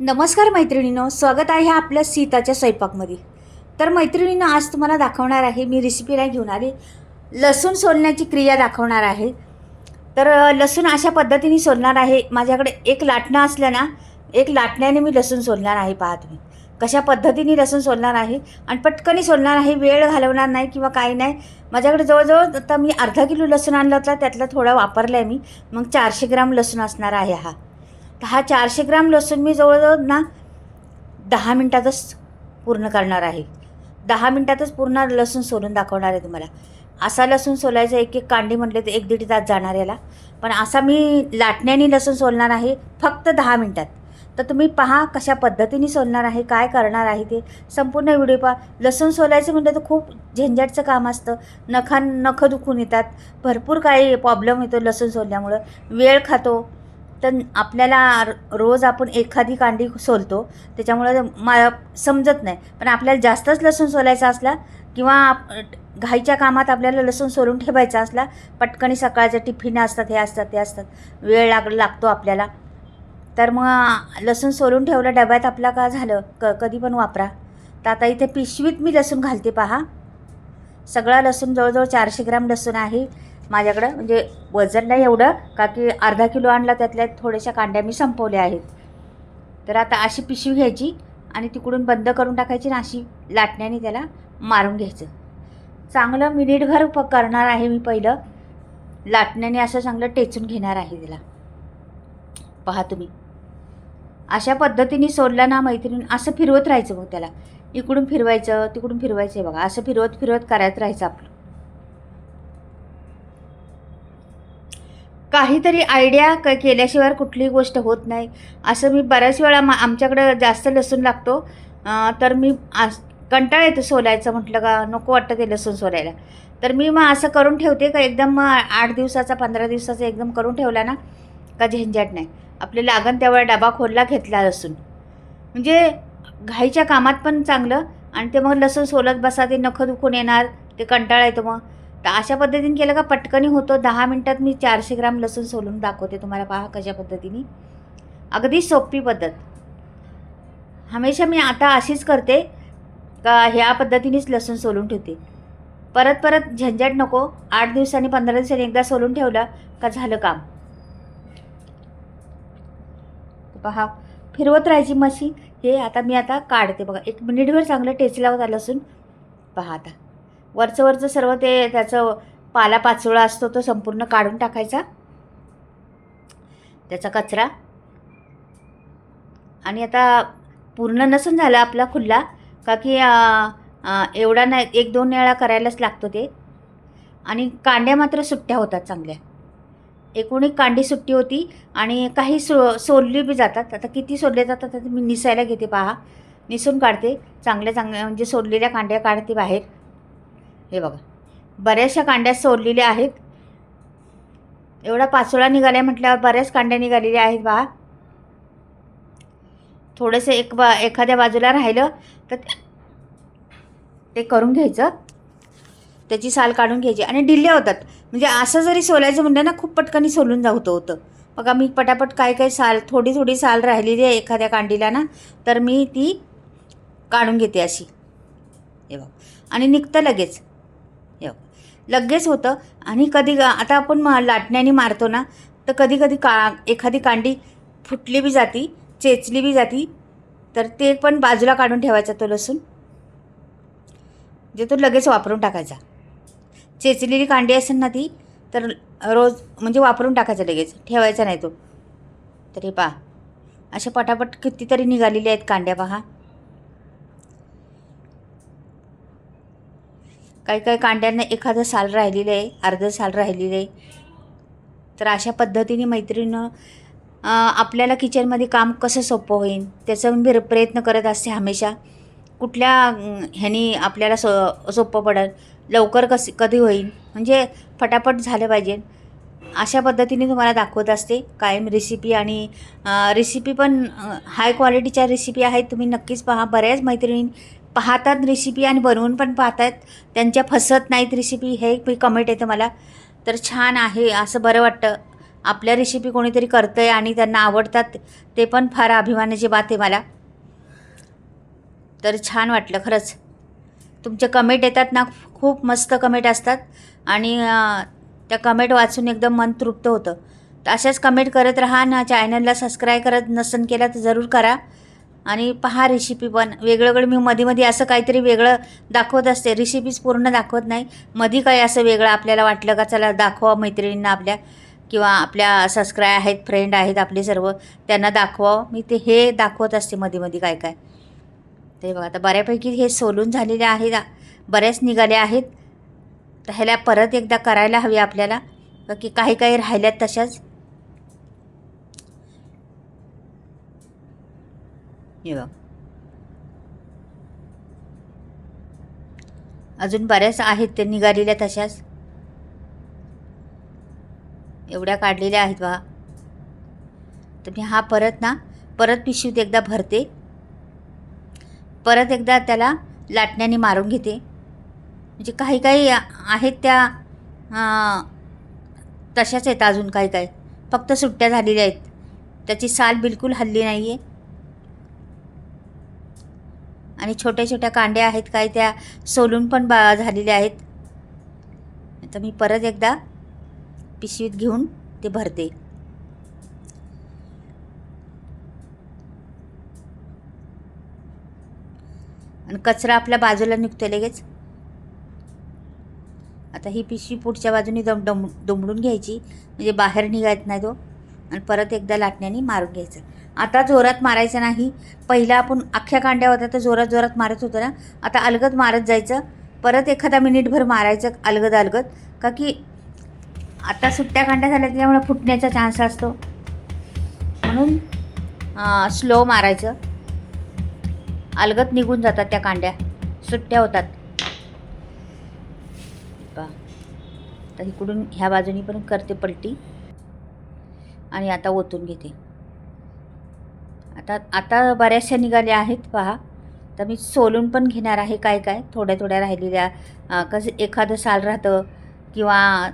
नमस्कार मैत्रिणींनो, स्वागत आहे आपल्या सीताच्या स्वयंपाकमध्ये. तर मैत्रिणींनो, आज तुम्हाला दाखवणार आहे, मी रेसिपीला घेऊन आले, लसूण सोलण्याची क्रिया दाखवणार आहे. तर लसूण अशा पद्धतीने सोलणार आहे. माझ्याकडे एक लाटणं असलं ना, एक लाटण्याने मी लसूण सोलणार आहे. पहा तुम्ही कशा पद्धतीने लसूण सोलणार आहे आणि पटकनी सोलणार आहे, वेळ घालवणार नाही किंवा काही नाही. माझ्याकडे जवळजवळ आता मी अर्धा किलो लसूण आणला होता, त्यातला थोडा वापरला आहे मी. मग 400 ग्राम लसूण असणार आहे हा. तर हा 400 ग्राम लसूण मी जवळजवळ ना 10 मिनटातच पूर्ण करणार आहे. 10 मिनटातच पूर्ण लसूण सोलून दाखवणार आहे तुम्हाला. असा लसूण सोलायचा एक एक कांडी म्हटले तर 1-1.5 तास जाणार याला, पण असा मी लाटण्याने लसूण सोलणार आहे फक्त 10 मिनटात. तर तुम्ही पहा कशा पद्धतीने सोलणार आहे, काय करणार आहे ते संपूर्ण व्हिडिओ पहा. लसूण सोलायचं म्हटलं तर खूप झंझटचं काम असतं. नखं दुखून येतात, भरपूर काही प्रॉब्लेम येतो लसूण सोलल्यामुळं, वेळ खातो. तर आपल्याला रोज आपण एखादी कांडी सोलतो, त्याच्यामुळं समजत नाही. पण आपल्याला जास्तच लसूण सोलायचा असला किंवा घाईच्या कामात आपल्याला लसूण सोलून ठेवायचा असला, पटकनी सकाळच्या टिफिन असतात, हे असतात ते असतात, वेळ लागतो आपल्याला. तर मग लसूण सोलून ठेवलं डब्यात, आपला का झालं कधी पण वापरा. तर आता इथे पिशवीत मी लसूण घालते पहा. सगळा लसूण जवळजवळ 400 ग्राम लसूण आहे माझ्याकडं. म्हणजे वजन नाही एवढं, का की अर्धा किलो आणला, त्यातल्या थोड्याशा कांड्या मी संपवल्या आहेत. तर आता अशी पिशवी घ्यायची आणि तिकडून बंद करून टाकायची आणि अशी लाटण्याने त्याला मारून घ्यायचं. चांगलं मिनिटभर करणार आहे मी. पहिलं लाटण्याने असं चांगलं टेचून घेणार आहे त्याला. पहा तुम्ही अशा पद्धतीने सोललं ना मैत्रीण, असं फिरवत राहायचं. मग त्याला इकडून फिरवायचं, तिकडून फिरवायचं. बघा असं फिरवत फिरवत करायचं राहायचं आपलं. काहीतरी आयडिया केल्याशिवाय कुठलीही गोष्ट होत नाही. असं मी बऱ्याच वेळा आमच्याकडं जास्त लसूण लागतो, तर मी कंटाळा येतो सोलायचं म्हटलं का, नको वाटतं ते लसूण सोलायला. तर मी मग असं करून ठेवते का एकदम 8 दिवसाचा 15 दिवसाचा एकदम करून ठेवला ना का झंझट नाही. आपले लागण त्यावेळेला डबा खोलला, घेतला लसूण. म्हणजे घाईच्या कामात पण चांगलं. आणि ते मग लसूण सोलत बसा, ते नखं दुखून येणार, ते कंटाळा येतो मग. तर अशा पद्धतीने केलं का पटकनी होतो. 10 मिनटात मी 400 ग्राम लसूण सोलून दाखवते तुम्हाला. पहा कशा पद्धतीने, अगदी सोपी पद्धत. हमेशा मी आता अशीच करते का ह्या पद्धतीनेच लसूण सोलून ठेवते. परत परत झंझट नको. 8 दिवसांनी 15 दिवसांनी एकदा सोलून ठेवलं का झालं काम. पहा फिरवत राहायची मशी. हे आता मी काढते बघा. 1 मिनिटभर चांगलं टेचला होता लसूण. पहा आता वरचं सर्व ते त्याचं पालापाचोळा असतो तो संपूर्ण काढून टाकायचा, त्याचा कचरा. आणि आता पूर्ण नसून झाला आपला खुल्ला का की एवढा नाही, 1-2 वेळा करायलाच लागतो ते. आणि कांड्या मात्र सुट्ट्या होतात चांगल्या. एकूण एक कांडी सुट्टी होती आणि काही सोलली बी जातात. आता किती सोडले जातात आता मी निसायला घेते. पहा निसून काढते चांगल्या म्हणजे सोललेल्या कांड्या काढते बाहेर. हे बघा बऱ्याचशा कांड्या सोललेल्या आहेत. एवढा पाचोळा निघाला म्हटल्यावर बऱ्याच कांड्या निघालेल्या आहेत. पहा थोडंसं एखाद्या बाजूला राहिलं तर ते करून घ्यायचं, त्याची साल काढून घ्यायची. आणि डिल्ले होतात. म्हणजे असं जरी सोलायचं म्हटलं ना, खूप पटकनी सोलून होतं. बघा मी पटापट काही साल, थोडी साल राहिलेली आहे एखाद्या कांडीला ना, तर मी ती काढून घेते अशी. हे बघ आणि निघतं लगेच. हे बघ लगेच होतं. आणि कधी आता आपण लाटण्याने मारतो ना, तर कधी एखादी कांडी फुटली बी जाती, चेचली बी जाती, तर ते पण बाजूला काढून ठेवायचा तो लसूण. जे तो लगेच वापरून टाकायचा. चेचलेली कांडी असेल ना ती, तर रोज म्हणजे वापरून टाकायचं, लगेच ठेवायचा नाही तो. तर हे पहा अशा पटापट कितीतरी निघालेल्या आहेत कांड्या. पहा काही कांड्यांना एखादं साल राहिलेलं आहे, अर्धं साल राहिलेलं आहे. तर अशा पद्धतीने मैत्रिणीनं आपल्याला किचनमध्ये काम कसं सोपं होईल त्याचा मी प्रयत्न करत असते हमेशा. कुठल्या ह्यानी आपल्याला सोपं पडेल, लवकर कधी होईल, म्हणजे फटाफट झालं पाहिजे, अशा पद्धतीने तुम्हाला दाखवत असते कायम रेसिपी. आणि रेसिपी पण हाय क्वालिटीच्या रेसिपी आहेत. तुम्ही नक्कीच पहा. बऱ्याच मैत्रिणी पाहतात रेसिपी आणि बनवून पण पाहतात, त्यांच्या फसत नाहीत रेसिपी. हे कमेंट येतं मला, तर छान आहे असं बरं वाटतं. आपल्या रेसिपी कोणीतरी करतं आहे आणि त्यांना आवडतात, ते पण फार अभिमानाची बात आहे मला. तर छान वाटलं खरंच. तुमचे कमेंट येतात ना, खूप मस्त कमेंट असतात आणि त्या कमेंट वाचून एकदम मन तृप्त होतं. तर अशाच कमेंट करत राहा ना. चॅनलला सबस्क्राईब करत नसेल केला तर जरूर करा आणि पहा रेसिपी पण वेगळं. मी मध्ये असं काहीतरी वेगळं दाखवत असते, रेसिपीज पूर्ण दाखवत नाही. मध्ये काही असं वेगळं आपल्याला वाटलं का चला दाखवा मैत्रिणींना आपल्या, किंवा आपल्या सबस्क्राईब आहेत, फ्रेंड आहेत आपले सर्व, त्यांना दाखवावं. मी ते हे दाखवत असते मध्ये काय. ते बघा आता बऱ्यापैकी हे सोलून झालेले आहेत, बऱ्याच निघाले आहेत. तर ह्याला परत एकदा करायला हवे आपल्याला, की काही राहिल्यात तशाच. हे बघ अजून बऱ्याच आहेत ते निघालेल्या तशाच, एवढ्या काढलेल्या आहेत बघा. तर मी हा परत पिशवीत एकदा भरते, परत एकदा त्याला लाटण्याने मारून घेते. म्हणजे काही आहेत त्या तशाच आहेत, अजून काही फक्त सुट्ट्या झालेल्या आहेत, त्याची साल बिलकुल हल्ली नाही आहे. आणि छोट्या कांड्या आहेत, काही त्या सोलून पण झालेल्या आहेत. आता मी परत एकदा पिशवीत घेऊन ते भरते. आणि कचरा आपल्या बाजूला निघतो लगेच. आता ही पिशवी पुढच्या बाजूने दुमडून घ्यायची, म्हणजे बाहेर निघायत नाही तो. आणि परत एकदा लाटण्याने मारून घ्यायचं. आता जोरात मारायचं नाही. पहिला आपण अख्ख्या कांड्या होत्या तर जोरात मारत होतो ना, आता अलगद मारत जायचं. परत एखादा मिनिटभर मारायचं अलगद, का की आता सुट्ट्या कांड्या झाल्या त्यामुळे फुटण्याचा चान्स असतो, म्हणून स्लो मारायचं. अलगद निघून जातात त्या कांड्या, सुट्ट्या होतात. तर इकडून ह्या बाजूनी पण करते पलटी आणि आता ओतून घेते. आता बऱ्याचशा निघाल्या आहेत पहा. तर मी सोलून पण घेणार आहे काय थोड्या राहिलेल्या, कसं एखादं साल राहतं किंवा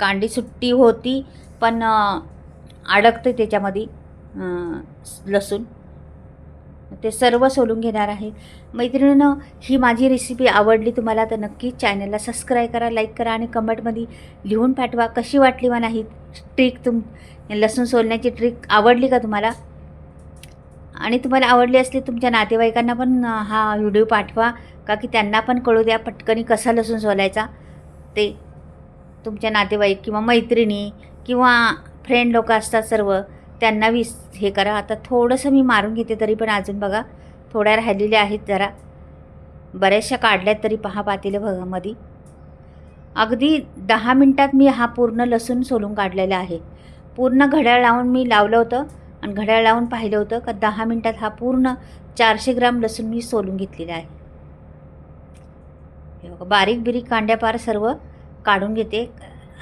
कांडी सुट्टी होती पण अडकते त्याच्यामध्ये लसूण, ते सर्व सोलून घेणार आहे. मैत्रिणींनो, ही माझी रेसिपी आवडली तुम्हाला तर नक्कीच चॅनलला सबस्क्राईब करा, लाईक करा आणि कमेंटमध्ये लिहून पाठवा कशी वाटली मला ही ट्रिक. लसूण सोलण्याची ट्रिक आवडली का तुम्हाला? आणि तुम्हाला आवडली असली तुमच्या नातेवाईकांना पण हा व्हिडिओ पाठवा, का की त्यांना पण कळू द्या पटकनी कसा लसूण सोलायचा. ते तुमच्या नातेवाईक किंवा मैत्रिणी किंवा फ्रेंड लोक असतात सर्व, त्यांना हे करा. आता थोडंसं मी मारून घेते, तरी पण अजून बघा थोड्या राहिलेल्या आहेत, जरा बऱ्याचशा काढल्यात. तरी पहा पातेलं बघा मध्ये अगदी 10 मिनटात मी हा पूर्ण लसूण सोलून काढलेला आहे. पूर्ण घड्याळ लावून मी लावलं होतं आणि घड्याळ लावून पाहिलं होतं का 10 मिनटात हा पूर्ण 400 ग्राम लसूण मी सोलून घेतलेला आहे. हे बघा बारीक कांड्या पार सर्व काढून घेते,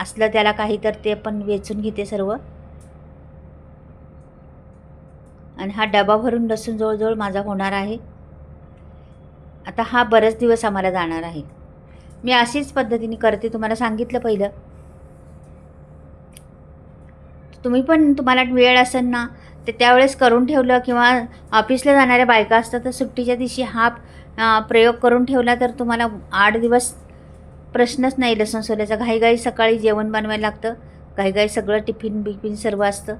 असलं त्याला काही तर ते पण वेचून घेते सर्व. आणि हा डबा भरून लसूण जवळजवळ माझा होणार आहे. आता हा बरेच दिवस आम्हाला जाणार आहे. मी अशीच पद्धतीने करते, तुम्हाला सांगितलं पहिलं. तुम्ही पण तुम्हाला वेळ असेल ना ते त्यावेळेस करून ठेवलं, किंवा ऑफिसला जाणाऱ्या बायका असतात तर सुट्टीच्या दिवशी हा प्रयोग करून ठेवला तर तुम्हाला 8 दिवस प्रश्नच नाही लसूण सोलायचा. घाईघाई सकाळी जेवण बनवायला लागतं, घाईघाई सगळं टिफिन सर्व असतं.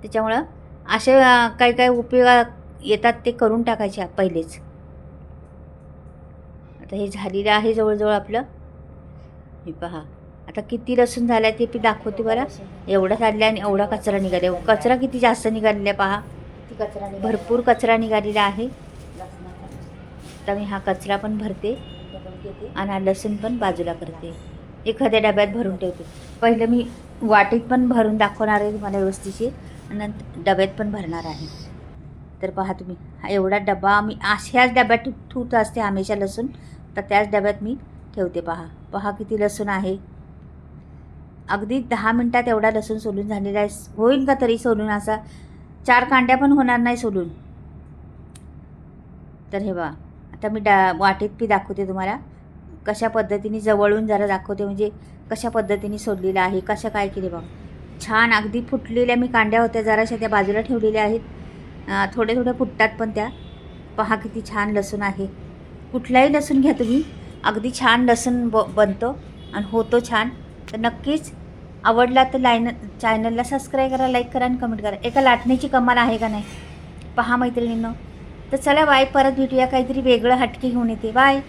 त्याच्यामुळं असे काही उपयोग येतात ते करून टाकायचे पहिलेच. आता हे झालेलं आहे जवळजवळ आपलं. हे पहा आता किती लसूण झाला ते मी दाखवते बरं. एवढा झालेला आणि एवढा कचरा निघाला. कचरा किती जास्त निघालेला पहा, भरपूर कचरा निघालेला आहे. आता मी हा कचरा पण भरते आणि हा लसूण पण बाजूला करते, एखाद्या डब्यात भरून ठेवते. पहिलं मी वाटीत पण भरून दाखवणार आहे तुम्हाला व्यवस्थितशीर, आणि नंतर डब्यात पण भरणार आहे. तर पहा तुम्ही, हा एवढा डबा मी अशाच डब्यात ठेवत असते हमेशा लसूण, तर त्याच डब्यात मी ठेवते. पहा किती लसूण आहे. अगदी 10 मिनटात एवढा लसूण सोलून झालेला आहे. होईल का तरी सोलून असा 4 कांड्या पण होणार नाही सोलून. तर हे बघा आता मी वाटीत पी दाखवते तुम्हाला, कशा पद्धतीने जवळून जरा दाखवते, म्हणजे कशा पद्धतीने सोडलेलं आहे, कसं काय केले बघा. छान अगदी फुटलेल्या मी कांड्या होत्या जराशा त्या बाजूला ठेवलेल्या आहेत. थोडे थोडे फुटतात पण त्या. पहा किती छान लसूण आहे. कुठलाही लसूण घ्या तुम्ही, अगदी छान लसूण बनतो आणि होतो छान. तर नक्कीच आवडला तर चॅनलला सबस्क्राईब करा, लाईक करा आणि कमेंट करा. एका लाटण्याची कमाल आहे का नाही पहा मैत्रिणींनो. तर चला बाय, परत भेटूया काहीतरी वेगळं हटके घेऊन येते. बाय.